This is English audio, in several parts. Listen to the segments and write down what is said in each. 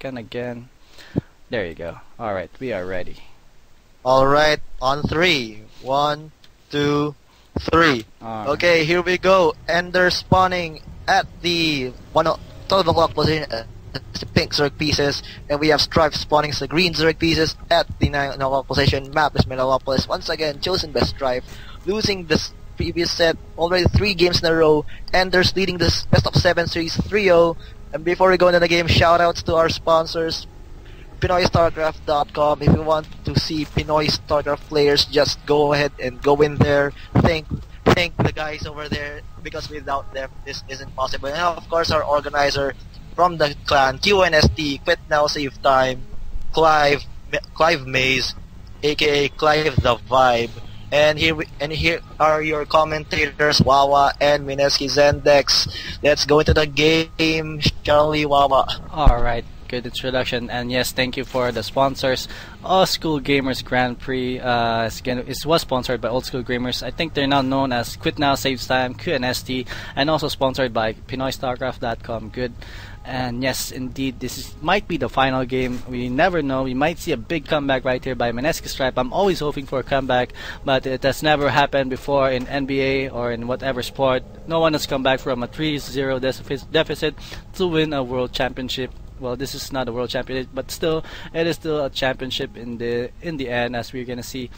second again. There you go. Alright, we are ready. Alright, on 3. 1, 2, 3. Okay, here we go. Ender spawning at the 12 o'clock position. The pink Zerg pieces, and we have Strife spawning the green Zerg pieces at the 9 o'clock position. Map is Megalopolis, once again chosen by Strife, losing this previous set already 3 games in a row. Ender's leading this best of 7 series 3-0. And before we go into the game, shoutouts to our sponsors, Pinoystarcraft.com. If you want to see Pinoy StarCraft players, just go ahead and go in there. Thank the guys over there, because without them this isn't possible. And of course our organizer from the clan, QNST, Quit Now Save Time, Clive Maze, aka Clive the Vibe. And here are your commentators, Wawa and Mineski Zendex. Let's go into the game, Charlie Wawa. Alright, good introduction, and yes, thank you for the sponsors. Old School Gamers Grand Prix it was sponsored by Old School Gamers. I think they're now known as Quit Now Saves Time, QNST, and also sponsored by PinoyStarcraft.com. Good. And yes, indeed, might be the final game. We never know. We might see a big comeback right here by MskiStrife. I'm always hoping for a comeback, but it has never happened before in NBA or in whatever sport. No one has come back from a 3-0 deficit to win a world championship. Well, this is not a world championship, but still, it is still a championship in the end, as we're gonna see.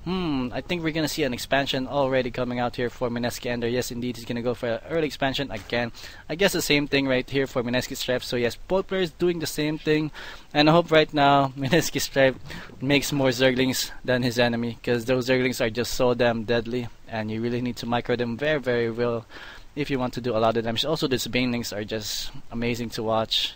I think we're gonna see an expansion already coming out here for MskiEnderr. Yes, indeed, he's gonna go for an early expansion again. I guess the same thing right here for MskiStrife. So yes, both players doing the same thing, and I hope right now MskiStrife makes more Zerglings than his enemy, because those Zerglings are just so damn deadly, and you really need to micro them very, very well if you want to do a lot of damage. Also, these Banelings are just amazing to watch.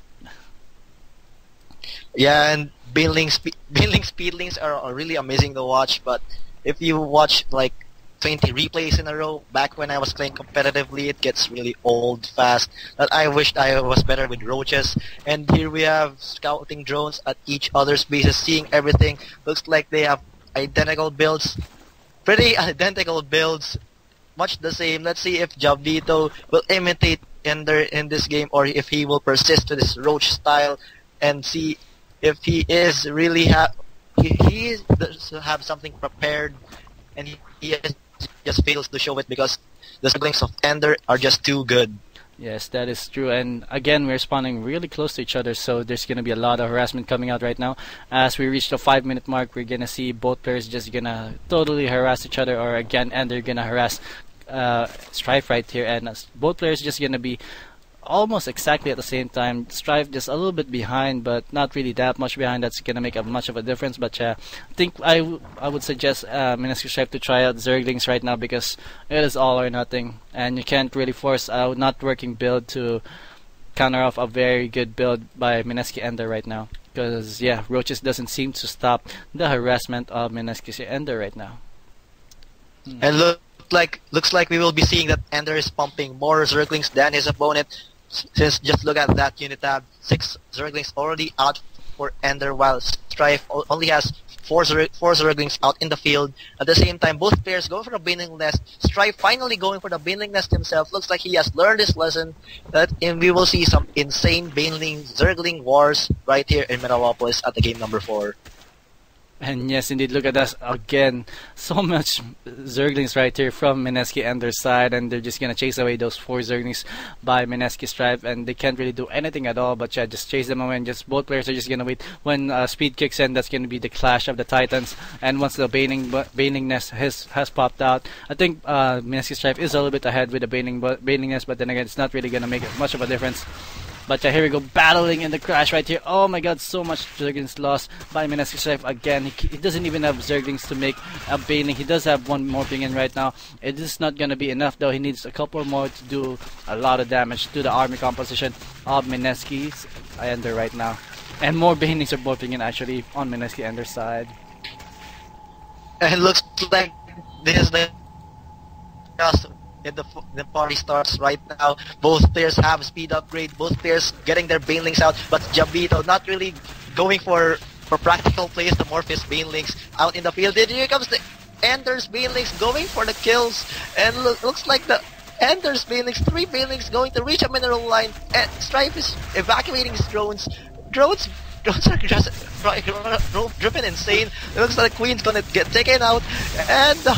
Yeah, and Baneling Speedlings are really amazing to watch, but if you watch like 20 replays in a row, back when I was playing competitively, it gets really old fast. That I wished I was better with roaches. And here we have scouting drones at each other's bases, seeing everything. Looks like they have identical builds. Pretty identical builds. Much the same. Let's see if Jabito will imitate Ender in this game, or if he will persist with his roach style, and see if he is really he does have something prepared, and he just fails to show it because the siblings of Ender are just too good. Yes, that is true, and again, we're spawning really close to each other, so there's gonna be a lot of harassment coming out right now. As we reach the 5-minute mark, we're gonna see both players just gonna totally harass each other, or again, Ender gonna harass Strife right here, and both players just gonna be almost exactly at the same time. Strife just a little bit behind, but not really that much behind. That's gonna make much of a difference. But I think I would suggest MskiStrife to try out Zerglings right now, because it is all or nothing, and you can't really force a not working build to counter off a very good build by MskiEnderr right now. Because yeah, roaches doesn't seem to stop the harassment of MskiEnderr right now. And looks like we will be seeing that Ender is pumping more Zerglings than his opponent. Since just look at that unit tab, 6 Zerglings already out for Ender, while Strife only has 4 Zerglings out in the field. At the same time, both players going for the Baneling Nest. Strife finally going for the Baneling Nest himself. Looks like he has learned his lesson, and we will see some insane Baneling Zergling wars right here in Megalopolis at the game number 4. And yes, indeed, look at us again. So much Zerglings right here from MskiEnderr's side, and they're just gonna chase away those 4 Zerglings by MskiStrife, and they can't really do anything at all. But yeah, just chase them away, and just both players are just gonna wait when speed kicks in. That's gonna be the clash of the Titans, and once the Baneling Nest has popped out, I think MskiStrife is a little bit ahead with the Baneling Nest, but then again, it's not really gonna make much of a difference. But here we go, battling in the crash right here. Oh my god, so much Zerglings lost by MskiStrife again. He doesn't even have Zerglings to make a Baneling. He does have one morphing in right now. It is not going to be enough though. He needs a couple more to do a lot of damage to the army composition of MskiEnderr right now. And more Banelings are morphing in actually on MskiEnderr's side. And it looks like this is the the party starts right now. Both players have speed upgrade. Both players getting their Banelings out, but Jabito not really going for practical plays to morph his Banelings out in the field. And here comes the Ender's Banelings going for the kills, and looks like the Ender's Banelings, 3 Banelings going to reach a mineral line, and Strife is evacuating his drones. drones are just driven insane. It looks like Queen's gonna get taken out, and the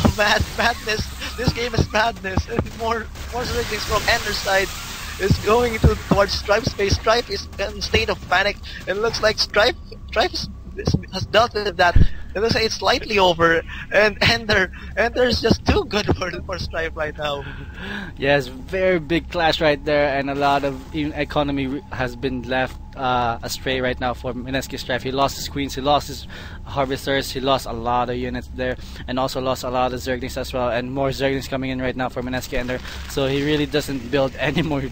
madness. This game is madness, and more things from Ender's side is going towards Strife's space. Strife is in a state of panic. It looks like Strife has dealt with that. It looks like it's slightly over, and Ender's just too good for Strife right now. Yes, very big clash right there, and a lot of even economy has been left astray right now for MskiStrife. He lost his queens, he lost his harvesters, he lost a lot of units there, and also lost a lot of zerglings as well, and more zerglings coming in right now for MskiEnderr. So he really doesn't build any more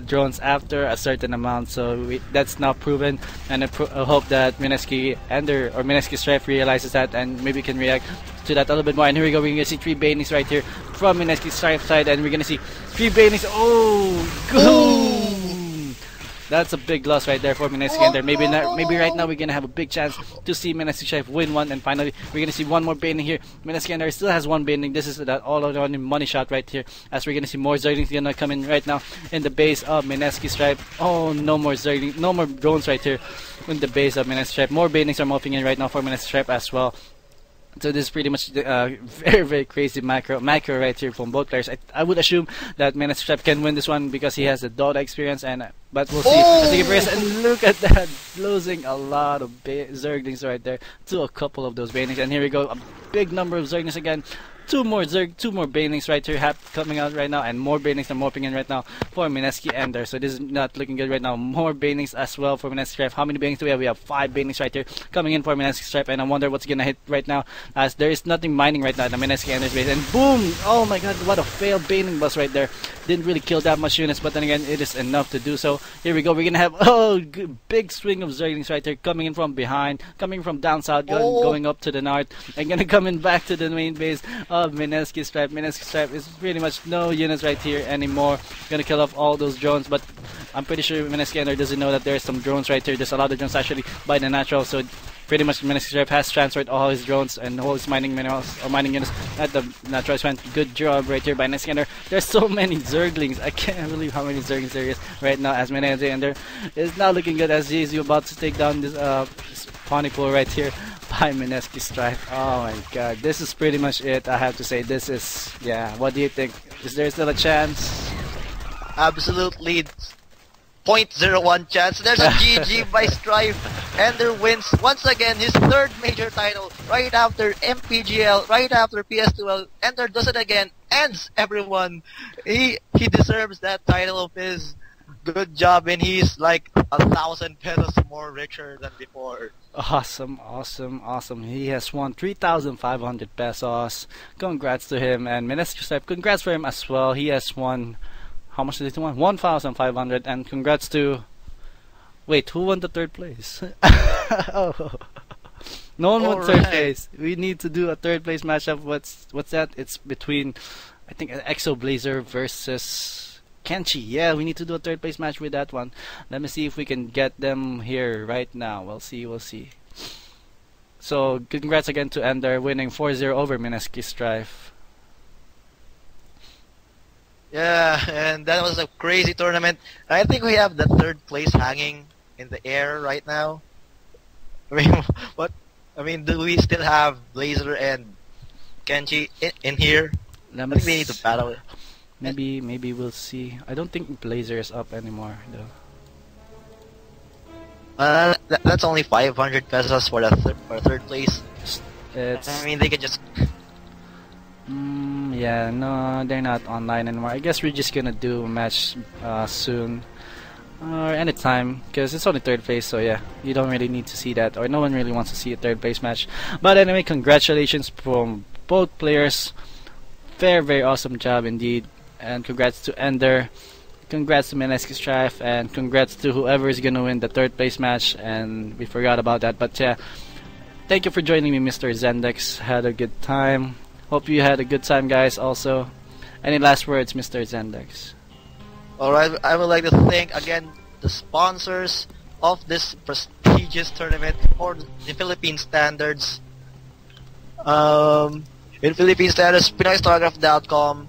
drones after a certain amount. So that's now proven, and I hope that MskiEnderr or MskiStrife realizes that and maybe can react to that a little bit more. And here we go, we're gonna see 3 banings right here from MskiStrife side, and we're gonna see 3 banings. Oh, go! That's a big loss right there for MskiEnderr. Maybe right now we're gonna have a big chance to see MskiStrife win one, and finally we're gonna see one more baning here. MskiEnderr still has one baning. This is that all-around money shot right here, as we're gonna see more zerglings gonna come in right now in the base of MskiStrife. Oh, no more zerglings, no more drones right here in the base of MskiStrife. More banings are moving in right now for MskiStrife as well. So this is pretty much very crazy macro right here from both players. I would assume that MskiStrife can win this one because he has the Dota experience, but we'll see. And look at that, losing a lot of zerglings right there to a couple of those banings. And here we go, a big number of zerglings again. Two more banings right here coming out right now, and more banings are morphing in right now for MskiEnderr. So this is not looking good right now. More banings as well for MskiStrife. How many banings do we have? We have 5 banings right here coming in for MskiStrife, and I wonder what's gonna hit right now, as there is nothing mining right now in the MskiEnderr's base. And boom! Oh my god, what a failed baning bus right there. Didn't really kill that much units, but then again, it is enough to do so. Here we go, we're gonna have big swing of zerglings right here coming in from behind, coming from down south, going up to the north, and gonna come in back to the main base of MskiStrife. MskiStrife is pretty much no units right here anymore. Gonna kill off all those drones, but I'm pretty sure MskiEnderr doesn't know that there's some drones right here. There's a lot of drones actually by the natural, so pretty much MskiStrife has transferred all his drones and all his mining minerals or mining units at the natural extent. Good job right here by MskiEnderr. There's so many zerglings. I can't believe how many zerglings there is right now, as MskiEnderr is not looking good, as he's about to take down this pony pool right here by MskiStrife. Oh my god, this is pretty much it. I have to say, this is, yeah, what do you think? Is there still a chance? Absolutely 0.01 chance. There's a GG by Strife. Enderr wins once again his 3rd major title right after MPGL, right after PS2L. Enderr does it again, ends everyone. He deserves that title of his. Good job, and he's like 1,000 pesos more richer than before. Awesome. He has won 3,500 pesos. Congrats to him, and MskiStrife, congrats for him as well. He has won, how much did he win? 1,500, and congrats to, wait, who won the 3rd place? Oh. No one won 3rd place. We need to do a 3rd place matchup. What's that? It's between, I think, Exoblazer versus Kenshi. Yeah, we need to do a 3rd place match with that one. Let me see if we can get them here right now. We'll see. So congrats again to Enderr, winning 4-0 over MskiStrife. Yeah, and that was a crazy tournament. I think we have the 3rd place hanging in the air right now. I mean, what? I mean, do we still have Blazer and Kenshi in here? I think we need to battle it. Maybe we'll see. I don't think Blazer is up anymore though. That's only 500 pesos for the 3rd place. I mean, they could just. Yeah, no, they're not online anymore. I guess we're just gonna do a match soon or anytime, because it's only 3rd place. So yeah, you don't really need to see that, or no one really wants to see a 3rd place match. But anyway, congratulations from both players. Very awesome job indeed. And congrats to Enderr, congrats to MskiStrife, and congrats to whoever is gonna win the 3rd place match. And we forgot about that, but yeah, thank you for joining me, Mr. Zendex. Had a good time. Hope you had a good time, guys. Also, any last words, Mr. Zendex? Alright, I would like to thank again the sponsors of this prestigious tournament for the Philippine standards. In Philippine standards, Pinoystarcraft.com,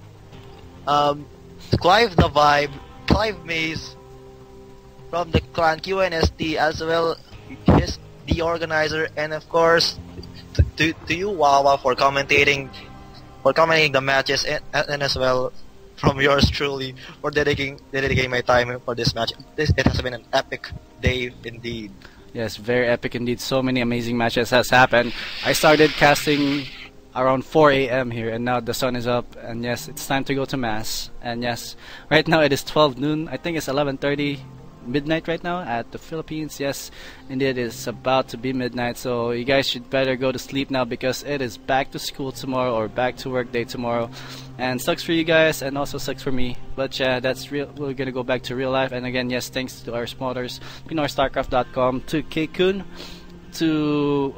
Clive the Vibe, Clive Maze, from the clan QNST, as well his the organizer, and of course to you Wawa for commentating the matches, and as well from yours truly for dedicating my time for this match. It has been an epic day indeed. Yes, very epic indeed. So many amazing matches has happened. I started casting around 4 a.m. here, and now the sun is up, and yes, it's time to go to mass. And yes, right now it is 12 noon. I think it's 11:30 midnight right now at the Philippines. Yes, indeed, it's about to be midnight, so you guys should better go to sleep now because it is back to school tomorrow, or back to work day tomorrow. And sucks for you guys, and also sucks for me, but yeah, that's real. We're gonna go back to real life. And again, yes, thanks to our sponsors, Pinoystarcraft.com, to K-Kun, to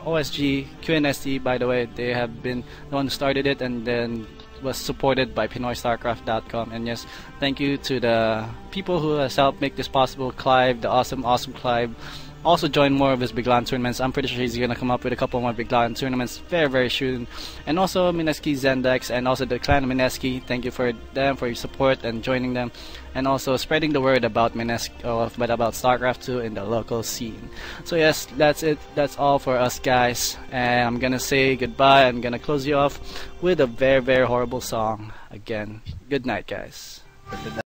OSG QNST. By the way, they have been the one who started it, and then was supported by Pinoystarcraft.com. And yes, thank you to the people who has helped make this possible. Clive, the awesome Clive, also join more of his Big LAN tournaments. I'm pretty sure he's gonna come up with a couple more Big LAN tournaments very soon. And also Mineski Zendex, and also the clan Mineski. Thank you for them, for your support and joining them, and also spreading the word about about StarCraft 2 in the local scene. So yes, that's it. That's all for us guys, and I'm gonna say goodbye. I'm gonna close you off with a very horrible song again. Good night, guys.